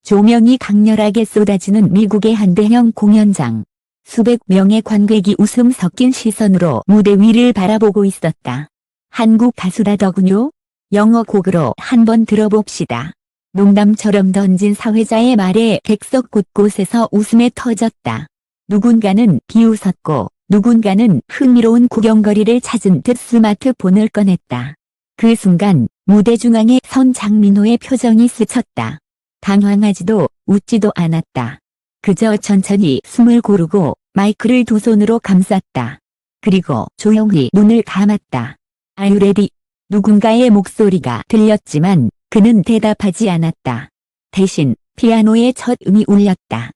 조명이 강렬하게 쏟아지는 미국의 한 대형 공연장. 수백 명의 관객이 웃음 섞인 시선으로 무대 위를 바라보고 있었다. 한국 가수라더군요. 영어 곡으로 한번 들어봅시다. 농담처럼 던진 사회자의 말에 객석 곳곳에서 웃음에 터졌다. 누군가는 비웃었고 누군가는 흥미로운 구경거리를 찾은 듯 스마트폰을 꺼냈다. 그 순간 무대 중앙에 선 장민호의 표정이 스쳤다. 당황하지도 웃지도 않았다. 그저 천천히 숨을 고르고 마이크를 두 손으로 감쌌다. 그리고 조용히 눈을 감았다. Are you ready? 누군가의 목소리가 들렸지만 그는 대답하지 않았다. 대신 피아노의 첫 음이 울렸다.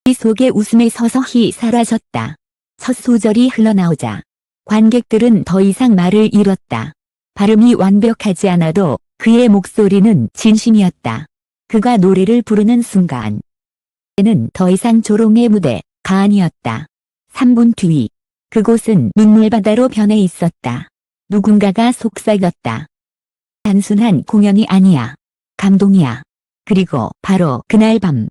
이 속의 웃음이 서서히 사라졌다. 첫 소절이 흘러나오자 관객들은 더 이상 말을 잃었다. 발음이 완벽하지 않아도 그의 목소리는 진심이었다. 그가 노래를 부르는 순간 는 더 이상 조롱의 무대가 아니었다. 3분 뒤 그곳은 눈물바다로 변해 있었다. 누군가가 속삭였다. 단순한 공연이 아니야. 감동이야. 그리고 바로 그날 밤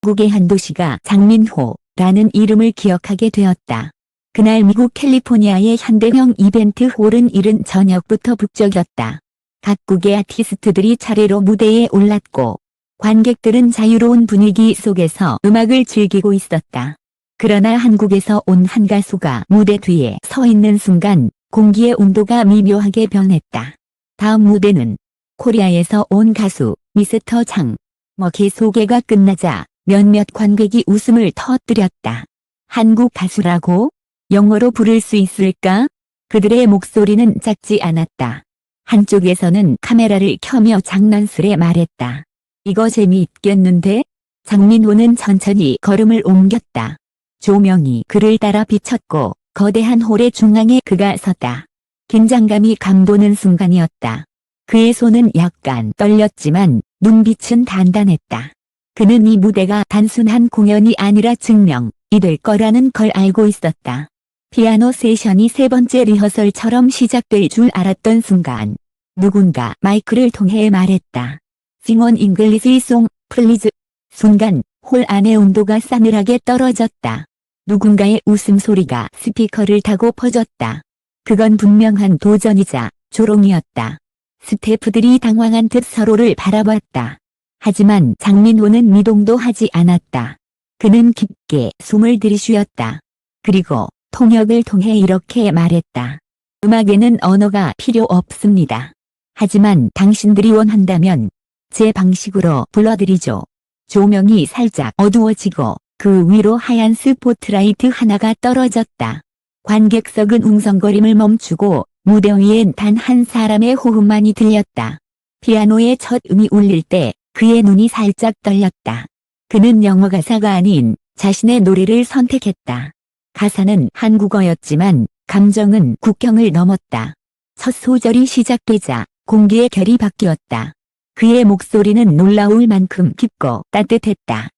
미국의 한 도시가 장민호라는 이름을 기억하게 되었다. 그날 미국 캘리포니아의 현대형 이벤트 홀은 이른 저녁부터 북적였다. 각국의 아티스트들이 차례로 무대에 올랐고 관객들은 자유로운 분위기 속에서 음악을 즐기고 있었다. 그러나 한국에서 온 한 가수가 무대 뒤에 서 있는 순간 공기의 온도가 미묘하게 변했다. 다음 무대는 코리아에서 온 가수 미스터 장. 머키 소개가 끝나자 몇몇 관객이 웃음을 터뜨렸다. 한국 가수라고? 영어로 부를 수 있을까? 그들의 목소리는 작지 않았다. 한쪽에서는 카메라를 켜며 장난스레 말했다. 이거 재미있겠는데? 장민호는 천천히 걸음을 옮겼다. 조명이 그를 따라 비쳤고 거대한 홀의 중앙에 그가 섰다. 긴장감이 감도는 순간이었다. 그의 손은 약간 떨렸지만 눈빛은 단단했다. 그는 이 무대가 단순한 공연이 아니라 증명이 될 거라는 걸 알고 있었다. 피아노 세션이 세 번째 리허설처럼 시작될 줄 알았던 순간 누군가 마이크를 통해 말했다. Sing an English song, please. 순간 홀 안의 온도가 싸늘하게 떨어졌다. 누군가의 웃음소리가 스피커를 타고 퍼졌다. 그건 분명한 도전이자 조롱이었다. 스태프들이 당황한 듯 서로를 바라봤다. 하지만 장민호는 미동도 하지 않았다. 그는 깊게 숨을 들이쉬었다. 그리고 통역을 통해 이렇게 말했다. 음악에는 언어가 필요 없습니다. 하지만 당신들이 원한다면 제 방식으로 불러드리죠. 조명이 살짝 어두워지고 그 위로 하얀 스포트라이트 하나가 떨어졌다. 관객석은 웅성거림을 멈추고 무대 위엔 단 한 사람의 호흡만이 들렸다. 피아노의 첫 음이 울릴 때 그의 눈이 살짝 떨렸다. 그는 영어 가사가 아닌 자신의 노래를 선택했다. 가사는 한국어였지만 감정은 국경을 넘었다. 첫 소절이 시작되자 공기의 결이 바뀌었다. 그의 목소리는 놀라울 만큼 깊고 따뜻했다.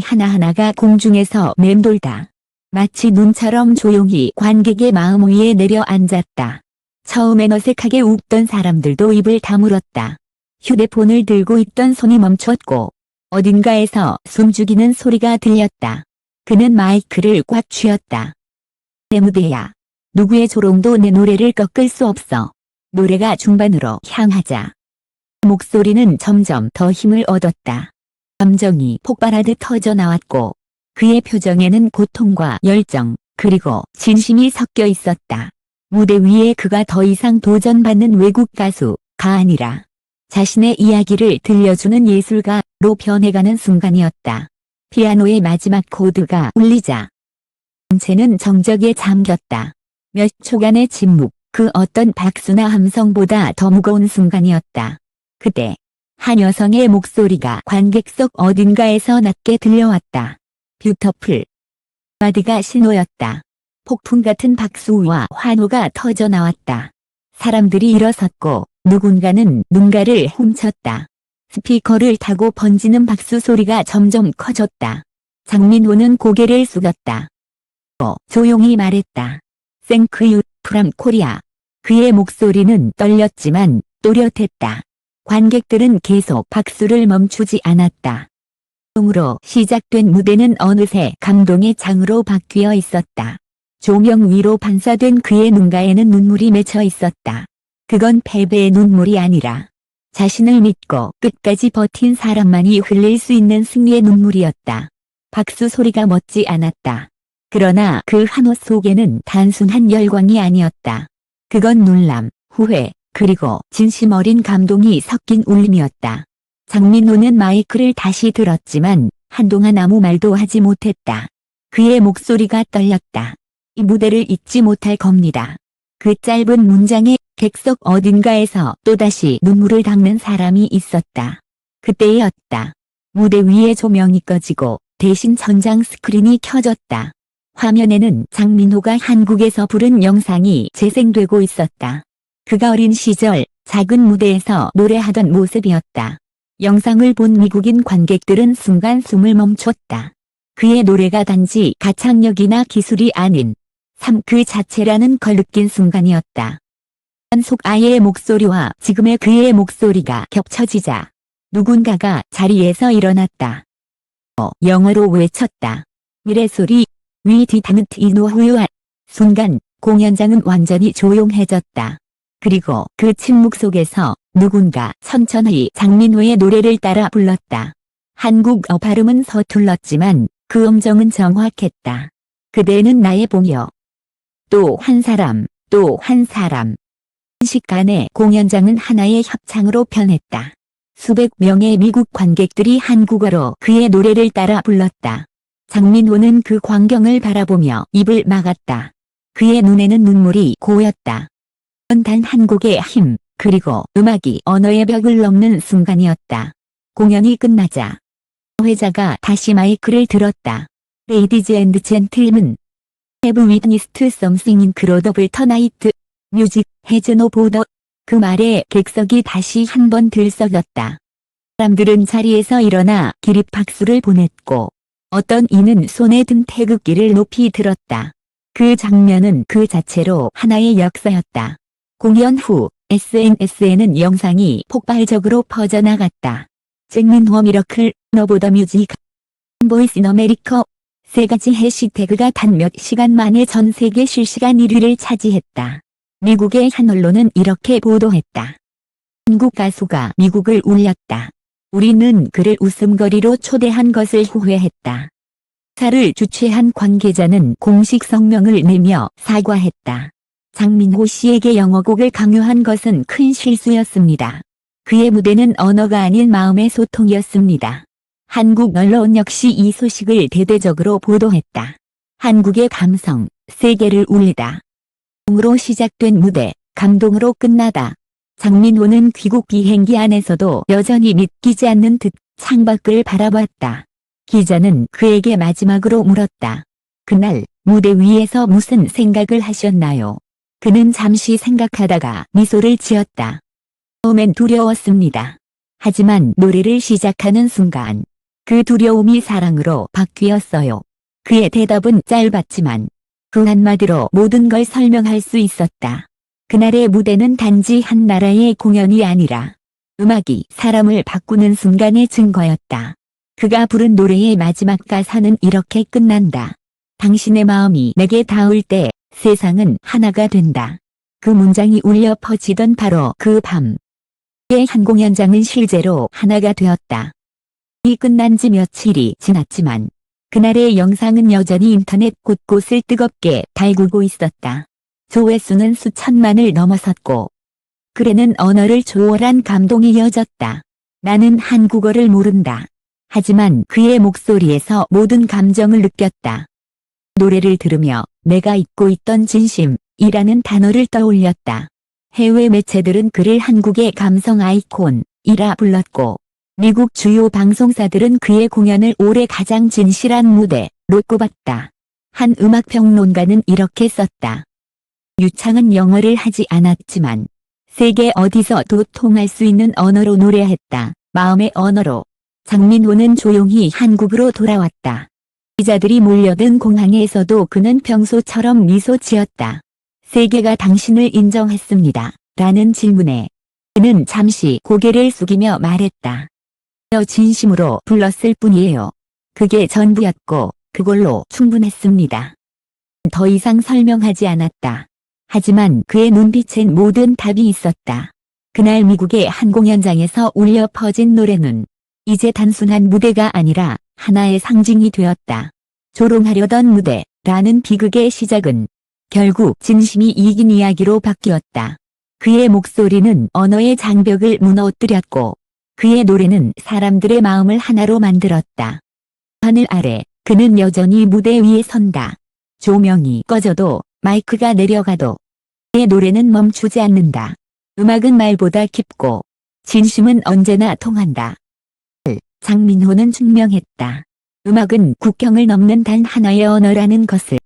하나하나가 공중에서 맴돌다. 마치 눈처럼 조용히 관객의 마음 위에 내려앉았다. 처음엔 어색하게 웃던 사람들도 입을 다물었다. 휴대폰을 들고 있던 손이 멈췄고 어딘가에서 숨죽이는 소리가 들렸다. 그는 마이크를 꽉 쥐었다. 내 무대야. 누구의 조롱도 내 노래를 꺾을 수 없어. 노래가 중반으로 향하자 목소리는 점점 더 힘을 얻었다. 감정이 폭발하듯 터져 나왔고 그의 표정에는 고통과 열정 그리고 진심이 섞여 있었다. 무대 위에 그가 더 이상 도전받는 외국 가수가 아니라 자신의 이야기를 들려주는 예술가로 변해가는 순간이었다. 피아노의 마지막 코드가 울리자 전체는 정적에 잠겼다. 몇 초간의 침묵, 그 어떤 박수나 함성보다 더 무거운 순간이었다. 그때 한 여성의 목소리가 관객석 어딘가에서 낮게 들려왔다. 뷰터풀. 마디가 신호였다. 폭풍 같은 박수와 환호가 터져 나왔다. 사람들이 일어섰고 누군가는 눈가를 훔쳤다. 스피커를 타고 번지는 박수 소리가 점점 커졌다. 장민호는 고개를 숙였다. 조용히 말했다. Thank you from Korea. 그의 목소리는 떨렸지만 또렷했다. 관객들은 계속 박수를 멈추지 않았다. 으로 시작된 무대는 어느새 감동의 장으로 바뀌어 있었다. 조명 위로 반사된 그의 눈가에는 눈물이 맺혀 있었다. 그건 패배의 눈물이 아니라 자신을 믿고 끝까지 버틴 사람만이 흘릴 수 있는 승리의 눈물이었다. 박수 소리가 멎지 않았다. 그러나 그 한호 속에는 단순한 열광이 아니었다. 그건 놀람, 후회, 그리고 진심 어린 감동이 섞인 울림이었다. 장민호는 마이크를 다시 들었지만 한동안 아무 말도 하지 못했다. 그의 목소리가 떨렸다. 이 무대를 잊지 못할 겁니다. 그 짧은 문장에 객석 어딘가에서 또다시 눈물을 닦는 사람이 있었다. 그때였다. 무대 위에 조명이 꺼지고 대신 전장 스크린이 켜졌다. 화면에는 장민호가 한국에서 부른 영상이 재생되고 있었다. 그가 어린 시절 작은 무대에서 노래하던 모습이었다. 영상을 본 미국인 관객들은 순간 숨을 멈췄다. 그의 노래가 단지 가창력이나 기술이 아닌 삶 그 자체라는 걸 느낀 순간이었다. 속 아이의 목소리와 지금의 그의 목소리가 겹쳐지자 누군가가 자리에서 일어났다. 영어로 외쳤다. 미래소리, We didn't know who you are. 순간 공연장은 완전히 조용해졌다. 그리고 그 침묵 속에서 누군가 천천히 장민호의 노래를 따라 불렀다. 한국어 발음은 서툴렀지만 그 음정은 정확했다. 그대는 나의 봄이여. 또 한 사람, 또 한 사람. 순식간에 공연장은 하나의 협창으로 변했다. 수백 명의 미국 관객들이 한국어로 그의 노래를 따라 불렀다. 장민호는 그 광경을 바라보며 입을 막았다. 그의 눈에는 눈물이 고였다. 단 한 곡의 힘, 그리고 음악이 언어의 벽을 넘는 순간이었다. 공연이 끝나자 회자가 다시 마이크를 들었다. Ladies and gentlemen, have witnessed something incredible tonight. Music has no border. 그 말에 객석이 다시 한 번 들썩였다. 사람들은 자리에서 일어나 기립 박수를 보냈고 어떤 이는 손에 든 태극기를 높이 들었다. 그 장면은 그 자체로 하나의 역사였다. 공연 후 SNS에는 영상이 폭발적으로 퍼져나갔다. 장민호 미러클, 너보다 뮤직, 보이스 인 아메리카 세 가지 해시태그가 단 몇 시간 만에 전 세계 실시간 1위를 차지했다. 미국의 한 언론은 이렇게 보도했다. 한국 가수가 미국을 울렸다. 우리는 그를 웃음거리로 초대한 것을 후회했다. 행사를 주최한 관계자는 공식 성명을 내며 사과했다. 장민호 씨에게 영어곡을 강요한 것은 큰 실수였습니다. 그의 무대는 언어가 아닌 마음의 소통이었습니다. 한국 언론 역시 이 소식을 대대적으로 보도했다. 한국의 감성, 세계를 울리다. 으로 시작된 무대, 감동으로 끝나다. 장민호는 귀국 비행기 안에서도 여전히 믿기지 않는 듯 창밖을 바라봤다. 기자는 그에게 마지막으로 물었다. 그날 무대 위에서 무슨 생각을 하셨나요? 그는 잠시 생각하다가 미소를 지었다. 처음엔 두려웠습니다. 하지만 노래를 시작하는 순간 그 두려움이 사랑으로 바뀌었어요. 그의 대답은 짧았지만 그 한마디로 모든 걸 설명할 수 있었다. 그날의 무대는 단지 한 나라의 공연이 아니라 음악이 사람을 바꾸는 순간의 증거였다. 그가 부른 노래의 마지막 가사는 이렇게 끝난다. 당신의 마음이 내게 닿을 때 세상은 하나가 된다. 그 문장이 울려 퍼지던 바로 그 밤. 그의 한 공연장은 실제로 하나가 되었다. 이 끝난 지 며칠이 지났지만 그날의 영상은 여전히 인터넷 곳곳을 뜨겁게 달구고 있었다. 조회수는 수천만을 넘어섰고 글에는 언어를 초월한 감동이 이어졌다. 나는 한국어를 모른다. 하지만 그의 목소리에서 모든 감정을 느꼈다. 노래를 들으며 내가 잊고 있던 진심이라는 단어를 떠올렸다. 해외 매체들은 그를 한국의 감성 아이콘이라 불렀고 미국 주요 방송사들은 그의 공연을 올해 가장 진실한 무대로 꼽았다. 한 음악평론가는 이렇게 썼다. 유창한 영어를 하지 않았지만 세계 어디서도 통할 수 있는 언어로 노래했다. 마음의 언어로. 장민호는 조용히 한국으로 돌아왔다. 기자들이 몰려든 공항에서도 그는 평소처럼 미소 지었다. 세계가 당신을 인정했습니다. 라는 질문에 그는 잠시 고개를 숙이며 말했다. 진심으로 불렀을 뿐이에요. 그게 전부였고 그걸로 충분했습니다. 더 이상 설명하지 않았다. 하지만 그의 눈빛엔 모든 답이 있었다. 그날 미국의 한 공연장에서 울려 퍼진 노래는 이제 단순한 무대가 아니라 하나의 상징이 되었다. 조롱하려던 무대라는 비극의 시작은 결국 진심이 이긴 이야기로 바뀌었다. 그의 목소리는 언어의 장벽을 무너뜨렸고 그의 노래는 사람들의 마음을 하나로 만들었다. 하늘 아래 그는 여전히 무대 위에 선다. 조명이 꺼져도 마이크가 내려가도 그의 노래는 멈추지 않는다. 음악은 말보다 깊고 진심은 언제나 통한다. 장민호는 증명했다. 음악은 국경을 넘는 단 하나의 언어라는 것을.